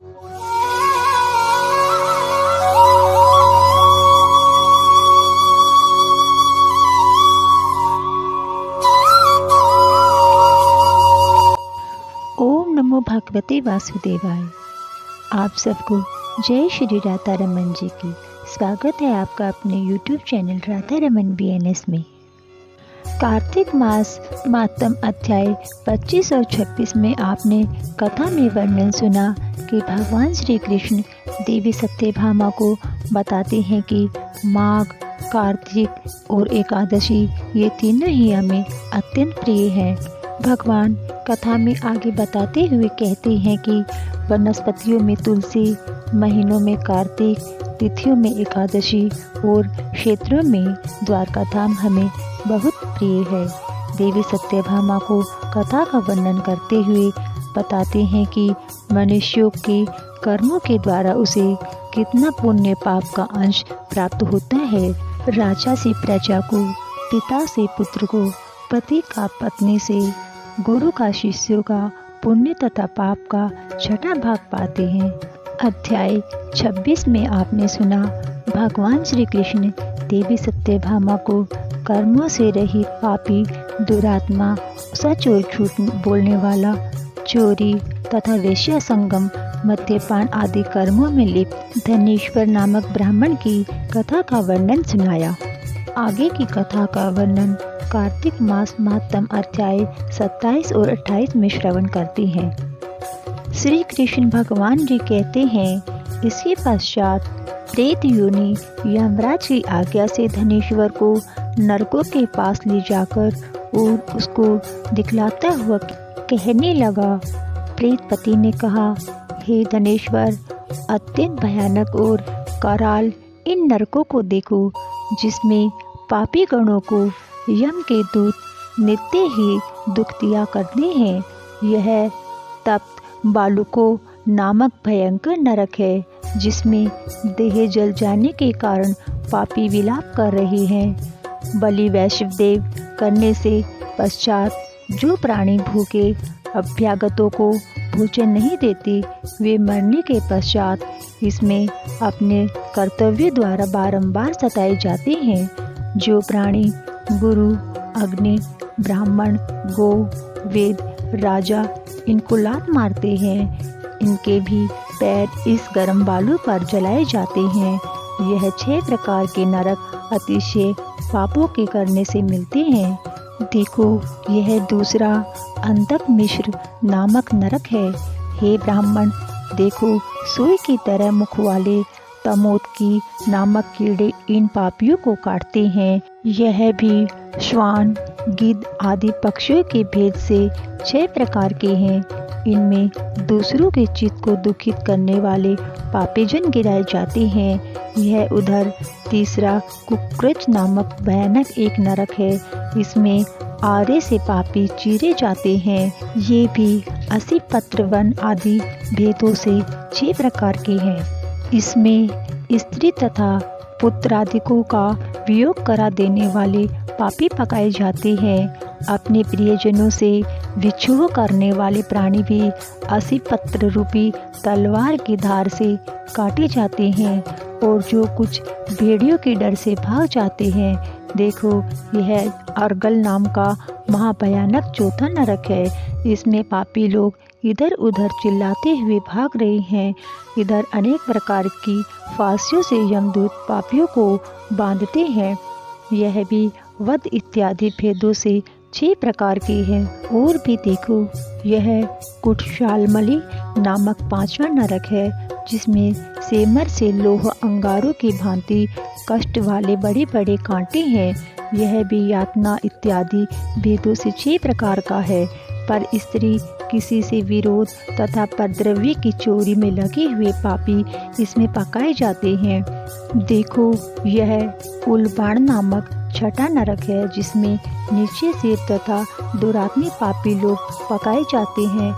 ओम नमो भगवते वासुदेवाय। आप सबको जय श्री राधा रमन जी की। स्वागत है आपका अपने YouTube channel Radha Raman BNS में। कार्तिक मास मातम अध्याय 25 और 26 में आपने कथा में वर्णन सुना कि भगवान श्री कृष्ण देवी सत्यभामा को बताते हैं कि माघ, कार्तिक और एकादशी ये तीनों ही हमें अत्यंत प्रिय हैं। भगवान कथा में आगे बताते हुए कहते हैं कि वनस्पतियों में तुलसी, महीनों में कार्तिक, तिथियों में एकादशी और क्षेत्रों में द्वारका धाम हमें बहुत प्रिय है। देवी सत्यभामा को कथा का वर्णन करते हुए बताते हैं कि मनुष्यों के कर्मों के द्वारा उसे कितना पुण्य पाप का अंश प्राप्त होता है। राजा से प्रजा को, पिता से पुत्र को, पति का पत्नी से, गुरु का शिष्यों का पुण्य तथा पाप का छठा भाग पाते हैं। अध्याय 26 में आपने सुना भगवान श्री कृष्ण देवी सत्यभामा को कर्मों से रहित पापी, दुरात्मा, सच और झूठ बोलने वाला, चोरी तथा वेश्या संगम, मद्यपान आदि कर्मों में लिप्त धनेश्वर नामक ब्राह्मण की कथा का वर्णन सुनाया। आगे की कथा का वर्णन कार्तिक मास मातम अध्याय 27 और 28 में श्रवण करते हैं। श्री कृष्ण भगवान जी कहते हैं, इसके पश्चात प्रेत योनि यमराज की आज्ञा से धनेश्वर को नरकों के पास ले जाकर और उसको दिखलाता हुआ कहने लगा। प्रेतपति ने कहा, हे धनेश्वर, अत्यंत भयानक और कराल इन नरकों को देखो, जिसमें पापी गणों को यम के दूत नित्य ही दुख दिया करते हैं। यह तप्त बालुको नामक भयंकर नरक है, जिसमें देह जल जाने के कारण पापी विलाप कर रहे हैं। बलि वैष्णवदेव करने से पश्चात जो प्राणी भूखे अभ्यागतों को भोजन नहीं देते, वे मरने के पश्चात इसमें अपने कर्तव्य द्वारा बारंबार सताए जाते हैं। जो प्राणी गुरु, अग्नि, ब्राह्मण, गो, वेद, राजा इनको लात मारते हैं, इनके भी पैर इस गर्म बालू पर जलाए जाते हैं। यह 6 प्रकार के नरक अतिशय पापों के करने से मिलते हैं। देखो, यह दूसरा अंधक मिश्र नामक नरक है। हे ब्राह्मण, देखो, सुई की तरह मुख वाले तमोदकी नामक कीड़े इन पापियों को काटते हैं। यह भी श्वान, गिद्ध आदि पक्षियों के भेद से 6 प्रकार के हैं। इनमें दूसरों के चित्त को दुखित करने वाले पापीजन गिराए जाते हैं। यह उधर तीसरा कुक्रच नामक भयानक एक नरक है। इसमें आरे से पापी चीरे जाते हैं। ये भी 80 पत्रवन आदि भेदों से 6 प्रकार के हैं। इसमें स्त्री तथा पुत्रादिकों का वियोग करा देने वाले पापी पकाए जाते हैं। अपने प्रियजनों से विछोह करने वाले प्राणी भी 80 पत्र रूपी तलवार की धार से काटे जाते हैं। और जो कुछ भेड़ियों के डर से भाग जाते हैं, देखो, यह अर्गल नाम का महाभयानक चौथा नरक है। इसमें पापी लोग इधर उधर चिल्लाते हुए भाग रहे हैं। इधर अनेक प्रकार की फांसियों से यमदूत पापियों को बांधते हैं। यह भी वध इत्यादि भेदों से 6 प्रकार के हैं। और भी देखो, यह कुटशालमली नामक 5वां नरक है, जिसमें सेमर से लोह अंगारों की भांति कष्ट वाले बड़े बड़े कांटे हैं। यह भी यातना इत्यादि भेदों से 6 प्रकार का है। पर स्त्री किसी से विरोध तथा परद्रव्य की चोरी में लगे हुए पापी इसमें पकाए जाते हैं। देखो, यह उलबाण नामक 6ठा नरक है, जिसमें नीचे से तथा दुरात्मी पापी लोग पकाए जाते हैं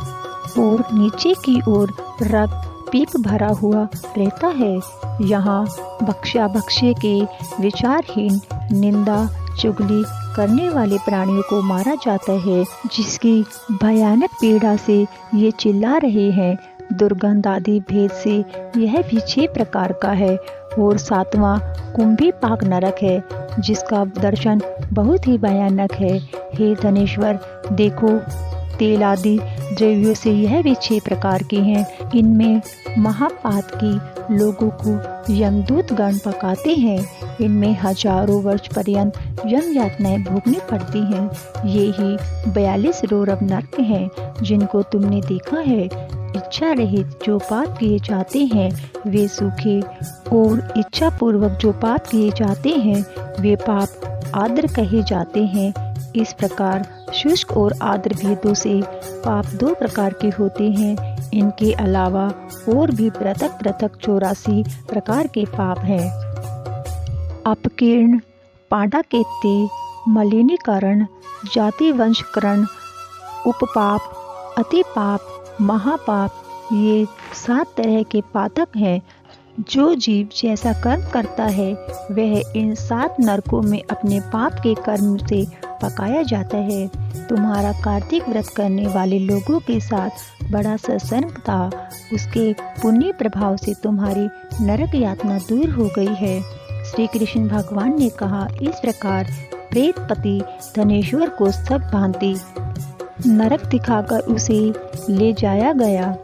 और नीचे की ओर रक्त पीप भरा हुआ रहता है। यहाँ भक्षा भक्ष्य के विचारहीन निंदा चुगली करने वाले प्राणियों को मारा जाता है, जिसकी भयानक पीड़ा से ये चिल्ला रहे हैं। दुर्गंध आदि भेद से यह भी 6 प्रकार का है। और 7वां कुंभी पाक नरक है, जिसका दर्शन बहुत ही भयानक है। हे धनेश्वर, देखो तेल आदि द्रव्यों से यह भी 6 प्रकार के हैं। इनमें महापातकी लोगों को यमदूत गण पकाते हैं। इनमें हजारों वर्ष पर्यंत यम यातनाएं भोगनी पड़ती हैं। ये ही 42 रौरव नरक हैं, जिनको तुमने देखा है। इच्छा रहित जो पाप किए जाते हैं वे सूखे, और इच्छा पूर्वक जो पाप किए जाते हैं वे पाप आर्द्र कहे जाते हैं। इस प्रकार शुष्क और आर्द्र भेदों से पाप 2 प्रकार के होते हैं। इनके अलावा और भी पृथक पृथक 84 प्रकार के पाप हैं। अपकीर्ण, पांडाकेत्ते, मलिनीकरण, जाति वंशकरण, उपपाप, अतिपाप, महापाप, ये 7 तरह के पातक हैं। जो जीव जैसा कर्म करता है वह इन 7 नरकों में अपने पाप के कर्म से पकाया जाता है। तुम्हारा कार्तिक व्रत करने वाले लोगों के साथ बड़ा सत्संग था। उसके पुण्य प्रभाव से तुम्हारी नरक यातना दूर हो गई है। श्री कृष्ण भगवान ने कहा, इस प्रकार प्रेतपति धनेश्वर को सब भांति नरक दिखाकर उसे ले जाया गया।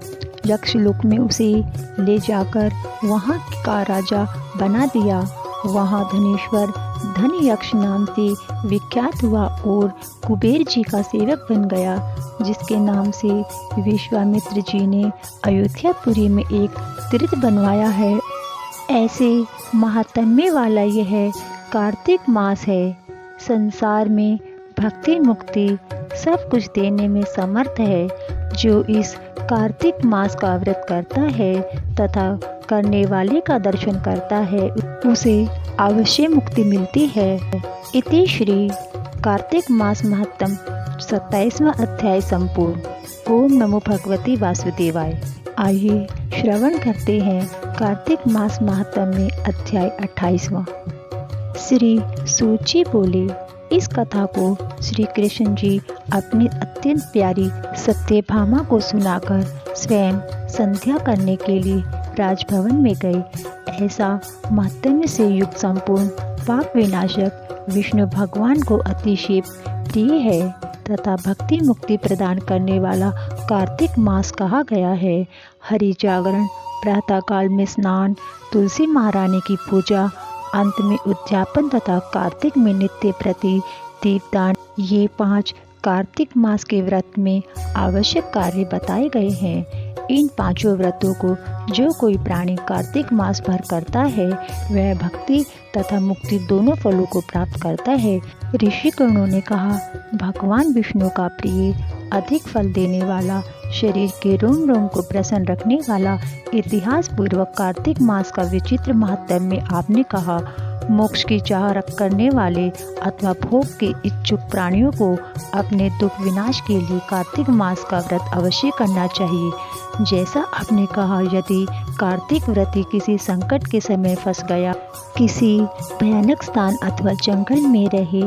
यक्षलोक में उसे ले जाकर वहाँ का राजा बना दिया। वहाँ धनेश्वर धन यक्ष नाम से विख्यात हुआ और कुबेर जी का सेवक बन गया, जिसके नाम से विश्वामित्र जी ने अयोध्यापुरी में एक तीर्थ बनवाया है। ऐसे महात्म्य वाला यह कार्तिक मास है। संसार में भक्ति मुक्ति सब कुछ देने में समर्थ है। जो इस कार्तिक मास का व्रत करता है तथा करने वाले का दर्शन करता है उसे अवश्य मुक्ति मिलती है। इति श्री कार्तिक मास महत्तम 27वां अध्याय संपूर्ण। ओम नमो भगवते वासुदेवाय। आइए श्रवण करते हैं कार्तिक मास महात्म्य में अध्याय 28वां। श्री सूत जी बोले, इस कथा को श्री कृष्ण जी अपनी अत्यंत प्यारी सत्यभामा को सुनाकर स्वयं संध्या करने के लिए राजभवन में गए। ऐसा महात्म्य से युक्त संपूर्ण पाप विनाशक विष्णु भगवान को अतिशय प्रिय है तथा भक्ति मुक्ति प्रदान करने वाला कार्तिक मास कहा गया है। हरि जागरण, प्रातःकाल में स्नान, तुलसी महारानी की पूजा, अंत में उद्यापन तथा कार्तिक में नित्य प्रति दीपदान, ये 5 कार्तिक मास के व्रत में आवश्यक कार्य बताए गए हैं। इन 5 व्रतों को जो कोई प्राणी कार्तिक मास भर करता है वह भक्ति तथा मुक्ति दोनों फलों को प्राप्त करता है। ऋषिगणों ने कहा, भगवान विष्णु का प्रिय, अधिक फल देने वाला, शरीर के रोम रोम को प्रसन्न रखने वाला इतिहास पूर्वक कार्तिक मास का विचित्र महत्व में आपने कहा, मोक्ष की चाह रख करने वाले अथवा भोग के इच्छुक प्राणियों को अपने दुख विनाश के लिए कार्तिक मास का व्रत अवश्य करना चाहिए। जैसा आपने कहा, यदि कार्तिक व्रती किसी संकट के समय फंस गया, किसी भयानक स्थान अथवा जंगल में रहे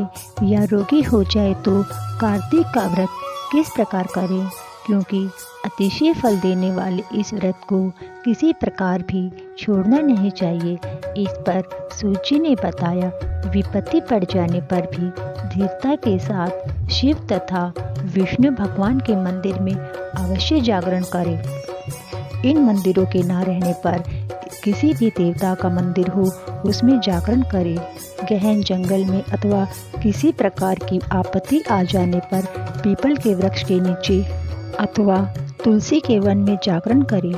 या रोगी हो जाए तो कार्तिक का व्रत किस प्रकार करें, क्योंकि अतिशय फल देने वाले इस व्रत को किसी प्रकार भी छोड़ना नहीं चाहिए। इस पर सूची ने बताया, विपत्ति पड़ जाने पर भी धीरता के साथ शिव तथा विष्णु भगवान के मंदिर में अवश्य जागरण करें। इन मंदिरों के न रहने पर किसी भी देवता का मंदिर हो उसमें जागरण करें। गहन जंगल में अथवा किसी प्रकार की आपत्ति आ जाने पर पीपल के वृक्ष के नीचे अथवा तुलसी के वन में जागरण करें।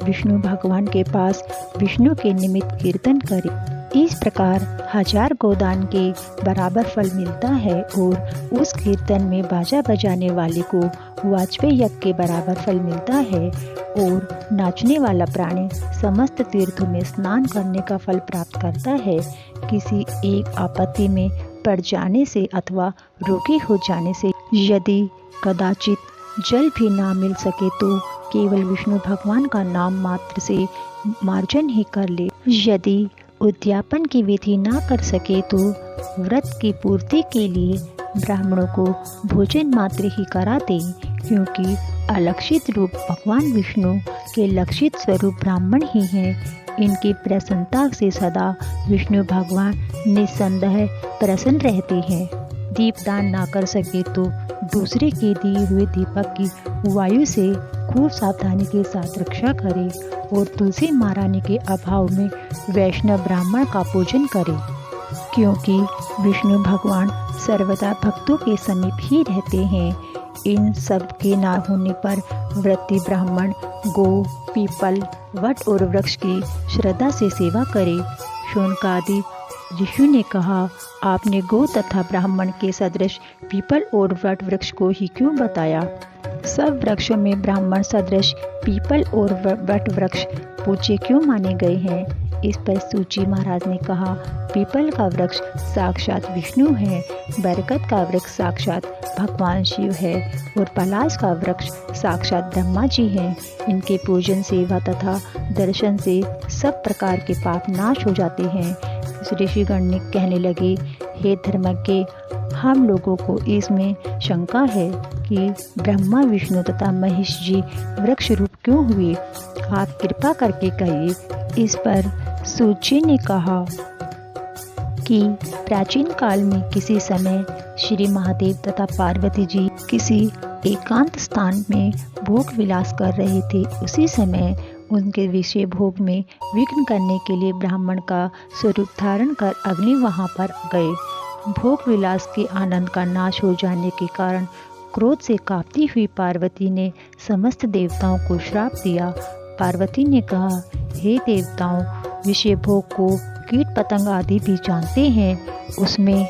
विष्णु भगवान के पास विष्णु के निमित्त कीर्तन करें। इस प्रकार 1000 गोदान के बराबर फल मिलता है और उस कीर्तन में बाजा बजाने वाले को वाजपेय यज्ञ के बराबर फल मिलता है। और नाचने वाला प्राणी समस्त तीर्थों में स्नान करने का फल प्राप्त करता है। किसी एक आपत्ति में पड़ जाने से अथवा रोगी हो जाने से यदि कदाचित जल भी ना मिल सके तो केवल विष्णु भगवान का नाम मात्र से मार्जन ही कर ले। यदि उद्यापन की विधि ना कर सके तो व्रत की पूर्ति के लिए ब्राह्मणों को भोजन मात्र ही करा दे, क्योंकि अलक्षित रूप भगवान विष्णु के लक्षित स्वरूप ब्राह्मण ही हैं। इनकी प्रसन्नता से सदा विष्णु भगवान निस्संदेह प्रसन्न रहते हैं। दीपदान ना कर सके तो दूसरे के दिए हुए दीपक की वायु से खूब सावधानी के साथ रक्षा करे और तुलसी महारानी के अभाव में वैष्णव ब्राह्मण का पूजन करे, क्योंकि विष्णु भगवान सर्वदा भक्तों के समीप ही रहते हैं। इन सब के ना होने पर व्रती ब्राह्मण गो, पीपल, वट और वृक्ष की श्रद्धा से सेवा करे। शौनकादि ऋषि ने कहा, आपने गो तथा ब्राह्मण के सदृश पीपल और वट वृक्ष को ही क्यों बताया? सब वृक्षों में ब्राह्मण सदृश पीपल और वट वृक्ष पूज्य क्यों माने गए हैं? इस पर सूची महाराज ने कहा, पीपल का वृक्ष साक्षात विष्णु है, बरगद का वृक्ष साक्षात भगवान शिव है और पलाश का वृक्ष साक्षात ब्रह्मा जी हैं। इनके पूजन, सेवा तथा दर्शन से सब प्रकार के पाप नाश हो जाते हैं। ऋषिगण ने कहने लगे, हे धर्मज्ञ, हम लोगों को इसमें शंका है कि ब्रह्मा, विष्णु तथा महेश जी वृक्ष रूप क्यों हुए? आप कृपा करके कहिए। इस पर सूची ने कहा कि प्राचीन काल में किसी समय श्री महादेव तथा पार्वती जी किसी एकांत स्थान में भोग विलास कर रहे थे। उसी समय उनके विषय भोग में विघ्न करने के लिए ब्राह्मण का स्वरूप धारण कर अग्नि वहां पर गए। भोग विलास के आनंद का नाश हो जाने के कारण क्रोध से कांपती हुई पार्वती ने समस्त देवताओं को श्राप दिया। पार्वती ने कहा, हे देवताओं, विषय भोग को कीट पतंग आदि भी जानते हैं, उसमें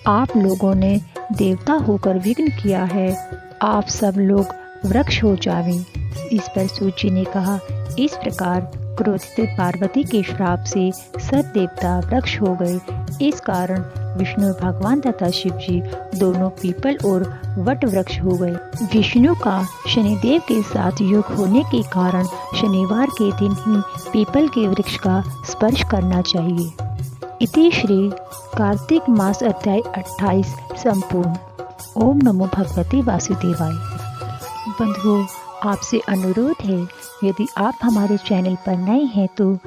आप लोगों ने देवता होकर विघ्न किया है। आप सब लोग वृक्ष हो जावें। इस पर सूची ने कहा, इस प्रकार क्रोधित पार्वती के श्राप से सब देवता वृक्ष हो गए। इस कारण विष्णु भगवान तथा शिव जी दोनों पीपल और वट वृक्ष हो गए। विष्णु का शनिदेव के साथ योग होने के कारण शनिवार के दिन ही पीपल के वृक्ष का स्पर्श करना चाहिए। इति श्री कार्तिक मास अध्याय 28 संपूर्ण। ओम नमो भगवते वासुदेवाय। बंधुओं, आपसे अनुरोध है, यदि आप हमारे चैनल पर नए हैं तो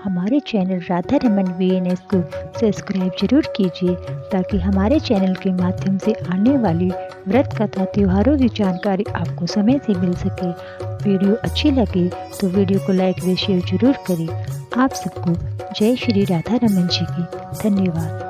हमारे चैनल राधा रमन VNS को सब्सक्राइब जरूर कीजिए, ताकि हमारे चैनल के माध्यम से आने वाली व्रत कथा, त्योहारों की जानकारी आपको समय से मिल सके। वीडियो अच्छी लगे तो वीडियो को लाइक व शेयर जरूर करें। आप सबको जय श्री राधा रमन जी की धन्यवाद।